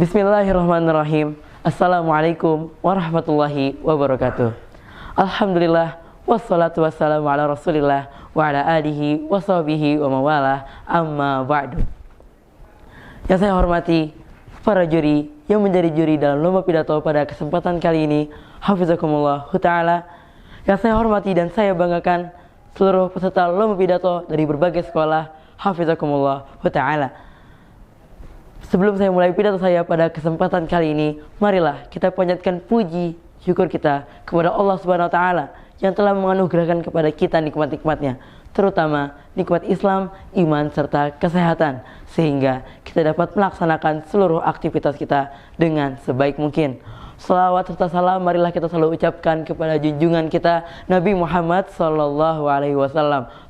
Bismillahirrahmanirrahim. Assalamualaikum warahmatullahi wabarakatuh. Alhamdulillah, wassalatu wassalamu ala rasulillah wa ala alihi wa sahbihi wa mawalah, amma ba'du. Yang saya hormati para juri yang menjadi juri dalam lomba pidato pada kesempatan kali ini, hafizakumullah ta'ala. Yang saya hormati dan saya banggakan seluruh peserta lomba pidato dari berbagai sekolah, hafizakumullah ta'ala. Sebelum saya mulai pidato saya pada kesempatan kali ini, marilah kita panjatkan puji syukur kita kepada Allah Subhanahu wa taala yang telah menganugerahkan kepada kita nikmat-nikmatnya, terutama nikmat Islam, iman serta kesehatan, sehingga kita dapat melaksanakan seluruh aktivitas kita dengan sebaik mungkin. Salawat serta salam marilah kita selalu ucapkan kepada junjungan kita Nabi Muhammad SAW,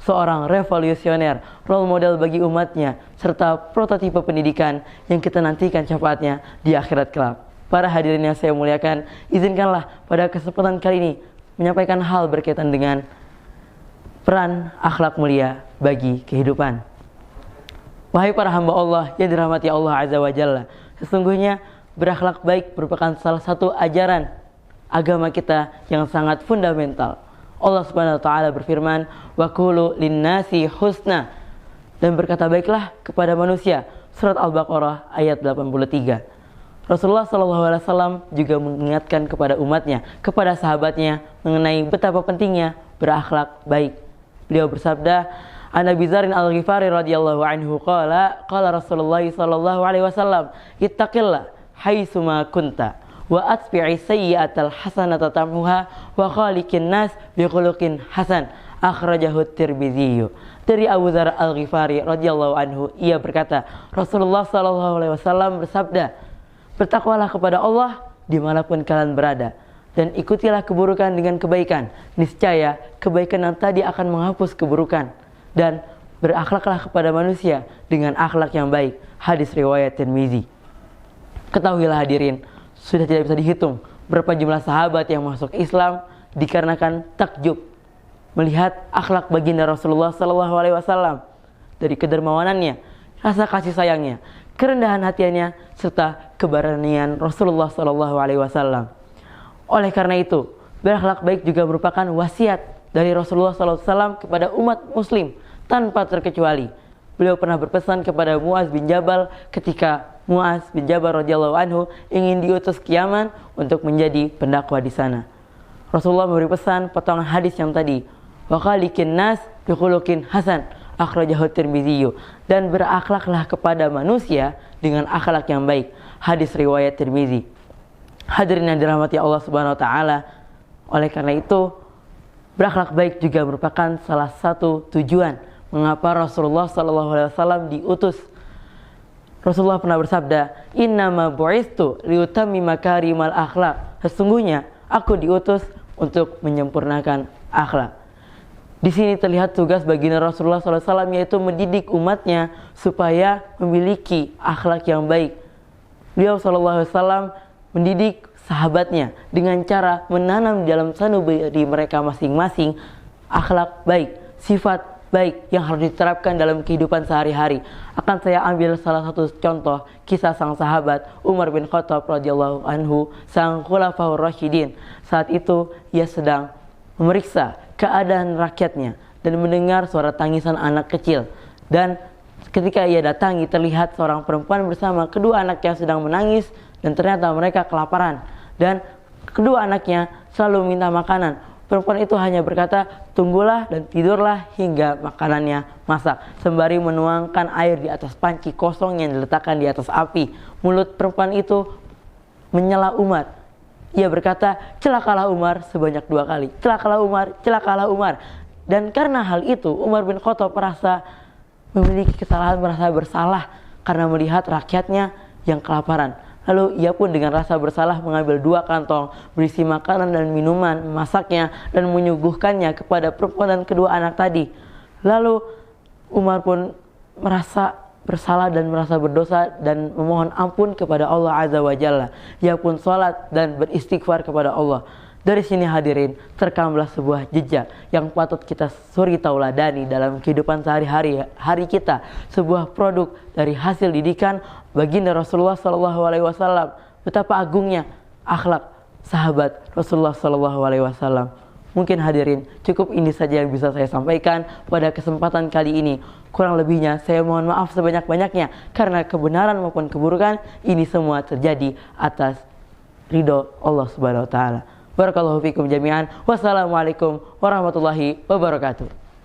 seorang revolusioner, role model bagi umatnya, serta prototipe pendidikan yang kita nantikan syafaatnya di akhirat kelak. Para hadirin yang saya muliakan, izinkanlah pada kesempatan kali ini menyampaikan hal berkaitan dengan peran akhlak mulia bagi kehidupan. Wahai para hamba Allah yang dirahmati Allah Azza wa Jalla, sesungguhnya berakhlak baik merupakan salah satu ajaran agama kita yang sangat fundamental. Allah Subhanahu wa taala berfirman, "Wa qulu lin-nasi husna," dan berkata baiklah kepada manusia. Surat Al-Baqarah ayat 83. Rasulullah SAW juga mengingatkan kepada umatnya, kepada sahabatnya mengenai betapa pentingnya berakhlak baik. Beliau bersabda, An Abi Dzar Al-Ghifari radhiyallahu anhu qala Rasulullah sallallahu alaihi wasallam, ittaqillah haitsuma kunta wa atbi'i sayyi'atal hasanata tamhuha wa khaliqin nas bikhuluqin hasan, akhrajahu Tirmidzi. Dari Abu Dzar Al-Ghifari radhiyallahu anhu, ia berkata, Rasulullah sallallahu alaihi wasallam bersabda, bertakwalah kepada Allah dimanapun kalian berada, dan ikutilah keburukan dengan kebaikan. Niscaya kebaikan yang tadi akan menghapus keburukan, dan berakhlaklah kepada manusia dengan akhlak yang baik. Hadis riwayat Tirmidzi. Ketahuilah hadirin, sudah tidak bisa dihitung berapa jumlah sahabat yang masuk Islam dikarenakan takjub melihat akhlak baginda Rasulullah SAW, dari kedermawanannya, rasa kasih sayangnya, kerendahan hatinya, serta keberanian Rasulullah SAW. Oleh karena itu, berakhlak baik juga merupakan wasiat dari Rasulullah SAW kepada umat muslim tanpa terkecuali. Beliau pernah berpesan kepada Muaz bin Jabal ketika Muaz bin Jabal radhiyallahu anhu ingin diutus ke Yaman untuk menjadi pendakwah di sana. Rasulullah memberi pesan potongan hadis yang tadi, wa khaliqin nas bi khuluqin hasan, akhrajahu Tirmidzi, dan berakhlaklah kepada manusia dengan akhlak yang baik. Hadis riwayat Tirmidzi. Hadirin yang dirahmati Allah Subhanahu wa taala, oleh karena itu berakhlak baik juga merupakan salah satu tujuan mengapa Rasulullah SAW diutus. Rasulullah pernah bersabda, innama bu'istu liutammima makarimal akhlak. Sesungguhnya aku diutus untuk menyempurnakan akhlak. Di sini terlihat tugas baginda Rasulullah SAW, yaitu mendidik umatnya supaya memiliki akhlak yang baik. Beliau SAW mendidik sahabatnya dengan cara menanam di dalam sanubari mereka masing-masing akhlak baik, sifat baik yang harus diterapkan dalam kehidupan sehari-hari. Akan saya ambil salah satu contoh kisah sang sahabat Umar bin Khattab radhiyallahu anhu, sang khulafaur rasyidin. Saat itu ia sedang memeriksa keadaan rakyatnya dan mendengar suara tangisan anak kecil. Dan ketika ia datangi, terlihat seorang perempuan bersama kedua anaknya sedang menangis, dan ternyata mereka kelaparan dan kedua anaknya selalu minta makanan. Perempuan itu hanya berkata, tunggulah dan tidurlah hingga makanannya masak, sembari menuangkan air di atas panci kosong yang diletakkan di atas api. Mulut perempuan itu menyela Umar. Ia berkata, celakalah Umar sebanyak 2 kali. Celakalah Umar, celakalah Umar. Dan karena hal itu, Umar bin Khattab merasa memiliki kesalahan, merasa bersalah karena melihat rakyatnya yang kelaparan. Lalu ia pun dengan rasa bersalah mengambil 2 kantong berisi makanan dan minuman, memasaknya dan menyuguhkannya kepada perempuan dan kedua anak tadi. Lalu Umar pun merasa bersalah dan merasa berdosa dan memohon ampun kepada Allah Azza wa Jalla. Ia pun sholat dan beristighfar kepada Allah. Dari sini hadirin, terkamlah sebuah jejak yang patut kita suri tauladani dalam kehidupan sehari-hari kita. Sebuah produk dari hasil didikan baginda Rasulullah SAW. Betapa agungnya akhlak sahabat Rasulullah SAW. Mungkin hadirin, cukup ini saja yang bisa saya sampaikan pada kesempatan kali ini. Kurang lebihnya saya mohon maaf sebanyak-banyaknya, karena kebenaran maupun keburukan ini semua terjadi atas ridho Allah Subhanahu wa taala. Barakallahu fikum jami'an. Wassalamualaikum warahmatullahi wabarakatuh.